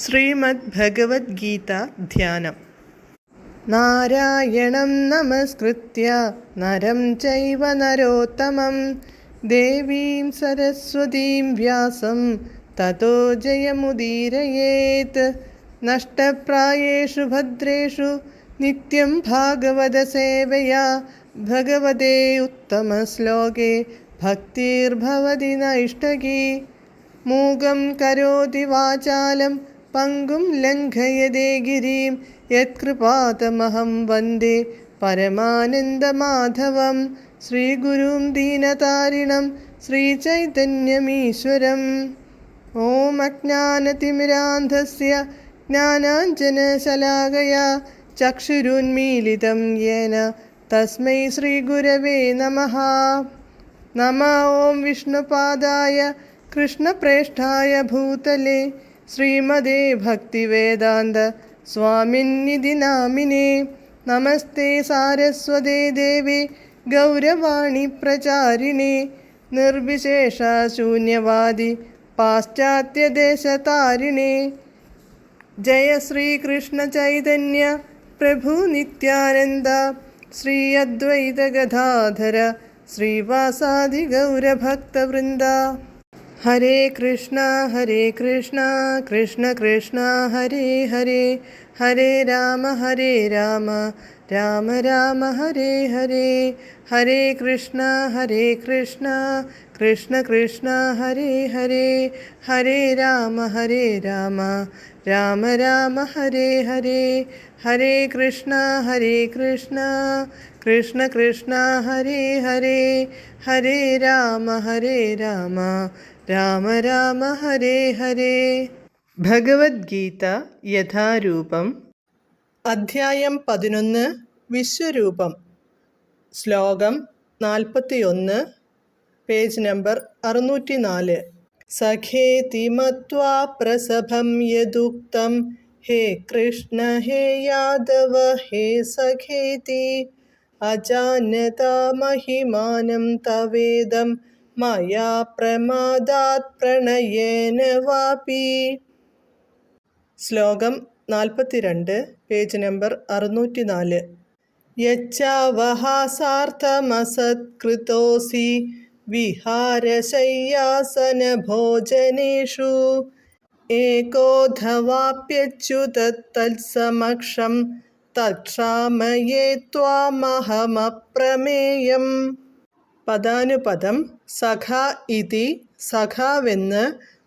ശ്രീമദ് ഭഗവത്ഗീത ധ്യാനം. നാരായണം നമസ്കൃത്യ നരം ചൈവ നരോത്തമം ദേവീം സരസ്വതീം വ്യാസം തതോ ജയമുദീരയേത്. നഷ്ടപ്രായേഷു ഭദ്രേഷു നിത്യം ഭാഗവത സേവയാ ഭഗവതേ ഉത്തമശ്ലോകേ ഭക്തിർഭവതി നൈഷ്ടകീ. മൂകം കരോതി വാചാലം പങ്കും ലംഘയതേ ഗിരിം യത്കൃപാതമഹം വന്ദേ പരമാനന്ദമാധവം. ശ്രീഗുരും ദീനതാരിണം ശ്രീചൈതന്യമീശ്വരം. ഓം അജ്ഞാനതിമിരാന്ധസ്യ ജ്ഞാനാഞ്ജനശലാകയാ ചക്ഷുരുന്മീലിതം യേന തസ്മൈ ശ്രീഗുരവേ നമഃ. നമഃ ഓം വിഷ്ണുപാദായ കൃഷ്ണപ്രേഷ്ഠായ ഭൂതലേ ശ്രീമദേ ഭക്തിവേദാന്ത സ്വാമിന്നിധി നാമിനേ. നമസ്തേ സാരസ്വതേ ദേവേ ഗൗരവാണി പ്രചാരിണേ നിർവിശേഷ ശൂന്യവാദി പാശ്ചാത്യദേശതാരിണേ. ജയ ശ്രീകൃഷ്ണ ചൈതന്യ പ്രഭു നിത്യാനന്ദ ശ്രീ അദ്വൈത ഗദാധര ശ്രീവാസാദി ഗൗരഭക്തവൃന്ദ. ഹരേ കൃഷ്ണ കൃഷ്ണ കൃഷ്ണ ഹരേ ഹരേ, ഹരേ രാമ രാമ രാമ ഹരേ ഹരേ. ഹരേ കൃഷ്ണ കൃഷ്ണ കൃഷ്ണ ഹരേ ഹരേ, ഹരേ രാമ രാമ രാമ ഹരേ ഹരേ. ഹരേ കൃഷ്ണ കൃഷ്ണ കൃഷ്ണ ഹരേ ഹരേ, ഹരേ രാമ രാമ രാമ ഹരേ ഹരേ. ഭഗവത്ഗീത യഥാരൂപം. അധ്യായം 11. വിശ്വരൂപം. ശ്ലോകം 41, പേജ് നമ്പർ 604. സഖേതി മത്വാ പ്രസഭം യദുക്തം ഹേ കൃഷ്ണ ഹേ യാദവ ഹേ സഖേതി അജാനതാ മഹിമാനം തവേദം മയാ പ്രമാദാത് പ്രണയേന വാപി. ശ്ലോകം 42, പേജ് നമ്പർ 604. യച്ഛാവഹാസാർത്ഥമസത്കൃതോസി വിഹാരശയ്യാസനഭോജനേഷു ഏകോധവാപ്യച്യുത തത്സമക്ഷം തക്ഷാമയേ ത്വാമഹമപ്രമേയം. പദാനുപദം. സഖ ഇതി സഖാവെന്ന്,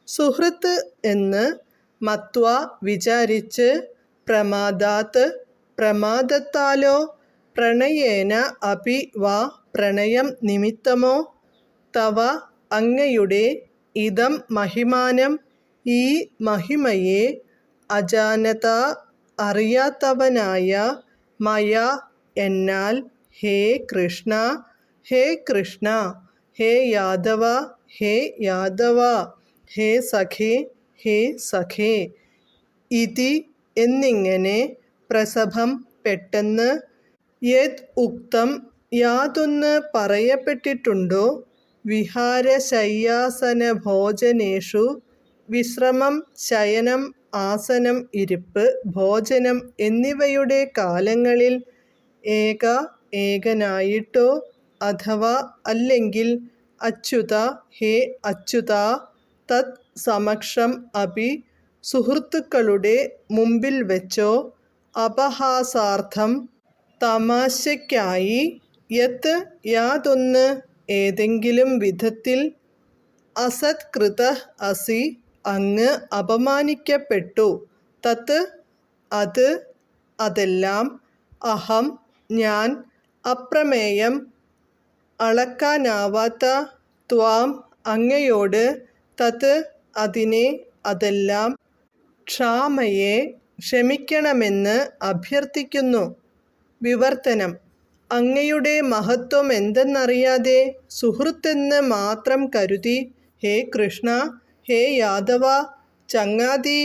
സുഹൃത്ത് എന്ന്, മത്വ വിചാരിച്ച്, പ്രമാദാത് പ്രമാദത്താലോ, പ്രണയേന അപി വാ പ്രണയം നിമിത്തമോ, തവ അങ്ങയുടെ, ഇദം മഹിമാനം ഈ മഹിമയെ, അജാനത അറിയാത്തവനായ, മയ എന്നാൽ, ഹേ കൃഷ്ണ ഹേ കൃഷ്ണ, ഹേ യാദവ ഹേ യാദവ, ഹേ സഖേ ഹേ സഖേ, ഇതി എന്നിങ്ങനെ, പ്രസഭം പെട്ടെന്ന്, യത് ഉക്തം യാതൊന്ന് പറയപ്പെട്ടിട്ടുണ്ടോ, വിഹാരശയ്യാസനഭോജനേഷു വിശ്രമം, ശയനം, ആസനം, ഇരിപ്പ്, ഭോജനം എന്നിവയുടെ കാലങ്ങളിൽ, ഏകനായിട്ടോ അഥവാ അല്ലെങ്കിൽ, അച്യുത ഹേ അച്യുത, തത് സമക്ഷം അപി സുഹൃത്തുക്കളുടെ മുമ്പിൽ വെച്ചോ, അപഹാസാർത്ഥം തമാശയ്ക്കായി, യത് യാതൊന്ന് ഏതെങ്കിലും വിധത്തിൽ, അസത്കൃതഃ അസി അങ്ങ് അപമാനിക്കപ്പെട്ടു, തത് അത് അതെല്ലാം, അഹം ഞാൻ, അപ്രമേയം അളക്കാനാവാത്ത, ത്വാം അങ്ങയോട്, തത് അതിനെ അതെല്ലാം, ക്ഷാമയെ ക്ഷമിക്കണമെന്ന് അഭ്യർത്ഥിക്കുന്നു. വിവർത്തനം. അങ്ങയുടെ മഹത്വം എന്തെന്നറിയാതെ സുഹൃത്തെന്ന് മാത്രം കരുതി, ഹേ കൃഷ്ണ ഹേ യാദവ ചങ്ങാതി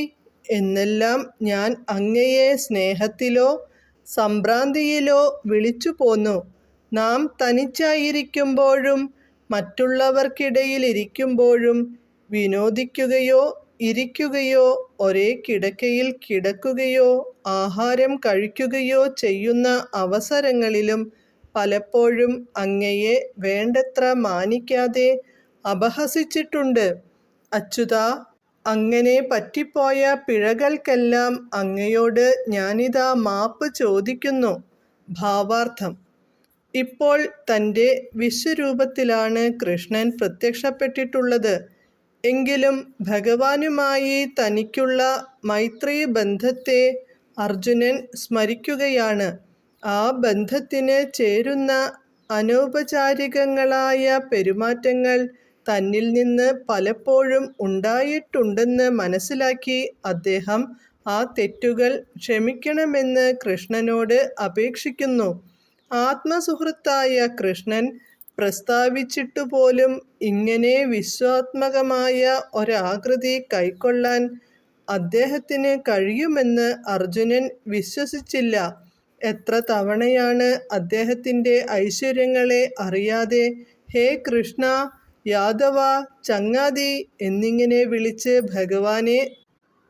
എന്നെല്ലാം ഞാൻ അങ്ങയെ സ്നേഹത്തിലോ സംഭ്രാന്തിയിലോ വിളിച്ചു പോന്നു. നാം തനിച്ചായിരിക്കുമ്പോഴും മറ്റുള്ളവർക്കിടയിലിരിക്കുമ്പോഴും വിനോദിക്കുകയോ ഇരിക്കുകയോ ഒരേ കിടക്കയിൽ കിടക്കുകയോ ആഹാരം കഴിക്കുകയോ ചെയ്യുന്ന അവസരങ്ങളിലും പലപ്പോഴും അങ്ങയെ വേണ്ടത്ര മാനിക്കാതെ അപഹസിച്ചിട്ടുണ്ട്. അച്യുതാ, അങ്ങനെ പറ്റിപ്പോയ പിഴകൾക്കെല്ലാം അങ്ങയോട് ഞാനിതാ മാപ്പ് ചോദിക്കുന്നു. ഭാവാർത്ഥം: ഇപ്പോൾ തൻ്റെ വിശ്വരൂപത്തിലാണ് കൃഷ്ണൻ പ്രത്യക്ഷപ്പെട്ടിട്ടുള്ളത്. എങ്കിലും ഭഗവാനുമായി തനിക്കുള്ള മൈത്രീ ബന്ധത്തെ അർജുനൻ സ്മരിക്കുകയാണ്. ആ ബന്ധത്തിന് ചേരുന്ന അനൗപചാരികങ്ങളായ പെരുമാറ്റങ്ങൾ തന്നിൽ നിന്ന് പലപ്പോഴും ഉണ്ടായിട്ടുണ്ടെന്ന് മനസ്സിലാക്കി അദ്ദേഹം ആ തെറ്റുകൾ ക്ഷമിക്കണമെന്ന് കൃഷ്ണനോട് അപേക്ഷിക്കുന്നു. ആത്മസുഹൃത്തായ കൃഷ്ണൻ പ്രസ്താവിച്ചിട്ടുപോലും ഇങ്ങനെ വിശ്വാത്മകമായ ഒരാകൃതി കൈക്കൊള്ളാൻ അദ്ദേഹത്തിന് കഴിയുമെന്ന് അർജുനൻ വിശ്വസിച്ചില്ല. എത്ര തവണയാണ് അദ്ദേഹത്തിൻ്റെ ഐശ്വര്യങ്ങളെ അറിയാതെ ഹേ കൃഷ്ണ, യാദവ, ചങ്ങാതി എന്നിങ്ങനെ വിളിച്ച് ഭഗവാനെ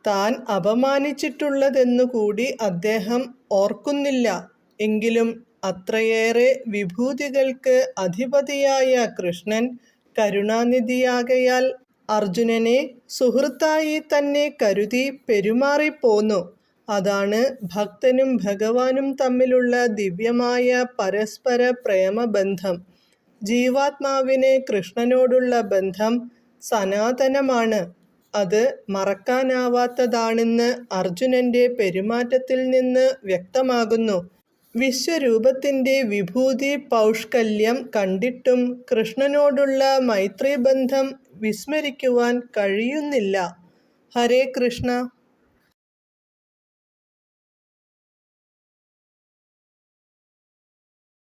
താൻ അപമാനിച്ചിട്ടുള്ളതെന്നുകൂടി അദ്ദേഹം ഓർക്കുന്നില്ല. എങ്കിലും അത്രയേറെ വിഭൂതികൾക്ക് അധിപതിയായ കൃഷ്ണൻ കരുണാനിധിയാകയാൽ അർജുനനെ സുഹൃത്തായി തന്നെ കരുതി പെരുമാറിപ്പോന്നു. അതാണ് ഭക്തനും ഭഗവാനും തമ്മിലുള്ള ദിവ്യമായ പരസ്പര പ്രേമബന്ധം. ജീവാത്മാവിന് കൃഷ്ണനോടുള്ള ബന്ധം സനാതനമാണ്. അത് മറക്കാനാവാത്തതാണെന്ന് അർജുനൻ്റെ പെരുമാറ്റത്തിൽ നിന്ന് വ്യക്തമാകുന്നു. വിശ്വരൂപത്തിൻ്റെ വിഭൂതി പൗഷ്കല്യം കണ്ടിട്ടും കൃഷ്ണനോടുള്ള മൈത്രീബന്ധം വിസ്മരിക്കുവാൻ കഴിയുന്നില്ല. ഹരേ കൃഷ്ണ.